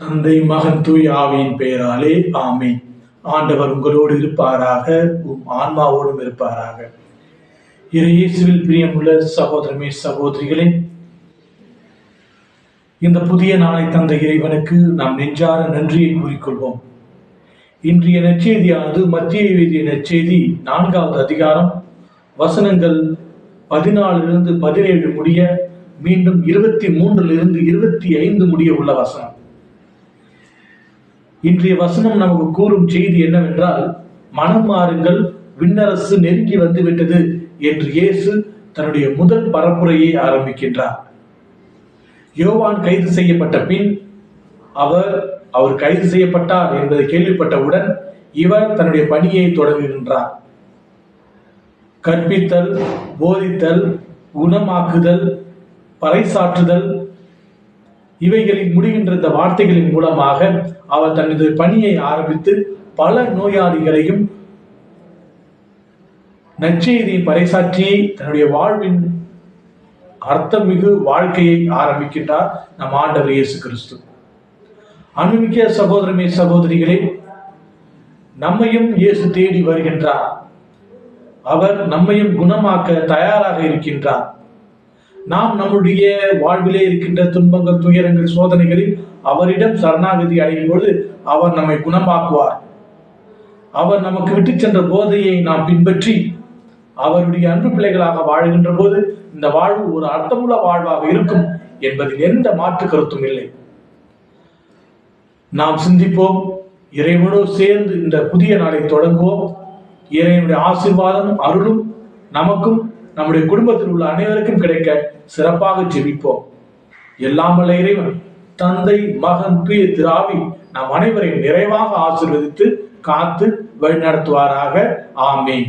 தந்தை மகன் தூய் ஆவியின் பெயராலே ஆமென். ஆண்டவர் உங்களோடு இருப்பாராக, ஆன்மாவோடும் இருப்பாராக. இயேசுவில் பிரியமுள்ள சகோதரமே சகோதரிகளே, இந்த புதிய நாளை தந்த இறைவனுக்கு நாம் நெஞ்சார நன்றியை கூறிக்கொள்வோம். இன்றைய நற்செய்தியானது மத்திய எழுதிய நற்செய்தி 4வது அதிகாரம் வசனங்கள் 14 17 முடிய, மீண்டும் 23 25 முடிய உள்ள வசனம். இன்றைய வசனம் நமக்கு கூறும் செய்தி என்னவென்றால், மனம் மாறுங்கள், விண்ணரசு நெருங்கி வந்துவிட்டது என்று இயேசு தன்னுடைய முதல் பரப்புரையை ஆரம்பிக்கின்றார். யோவான் கைது செய்யப்பட்ட பின் அவர் கைது செய்யப்பட்டார் என்பதை கேள்விப்பட்டவுடன் இவர் தன்னுடைய பணியை தொடங்குகின்றார். கற்பித்தல், போதித்தல், குணமாக்குதல், பறைசாற்றுதல், இவைகளில் முடிகின்ற இந்த வார்த்தைகளின் மூலமாக அவர் தனது பணியை ஆரம்பித்து பல நோயாளிகளையும் நற்செய்தியை பறைசாற்றி தன்னுடைய வாழ்வின் அர்த்தமிகு வாழ்க்கையை ஆரம்பிக்கின்றார் நம் ஆண்டவர் இயேசு கிறிஸ்து. அன்புமிக்க சகோதரமே சகோதரிகளே, நம்மையும் இயேசு தேடி வருகின்றார். அவர் நம்மையும் குணமாக்க தயாராக இருக்கின்றார். நாம் நம்முடைய வாழ்விலே இருக்கின்ற துன்பங்கள், துயரங்கள், சோதனைகளில் அவரிடம் சரணாகதி அடையும் பொழுது அவர் நம்மை குணமாக்குவார். அவர் நமக்கு விட்டு சென்ற போதையை நாம் பின்பற்றி அவருடைய அன்பு பிள்ளைகளாக வாழ்கின்ற போது இந்த வாழ்வு ஒரு அர்த்தமுள்ள வாழ்வாக இருக்கும் என்பதில் எந்த மாற்று கருத்தும் இல்லை. நாம் சிந்திப்போம், இறைவனோடு சேர்ந்து இந்த புதிய நாளை தொடங்குவோம். இறைவனுடைய ஆசீர்வாதமும் அருளும் நமக்கும் நம்முடைய குடும்பத்தில் உள்ள அனைவருக்கும் கிடைக்க சிறப்பாக ஜெபிப்போம். எல்லாம் வல்ல இறைவன் தந்தை, மகன், தூய திரு ஆவி நம் அனைவரையும் நிறைவாக ஆசீர்வதித்து காத்து வழிநடத்துவாராக. ஆமென்.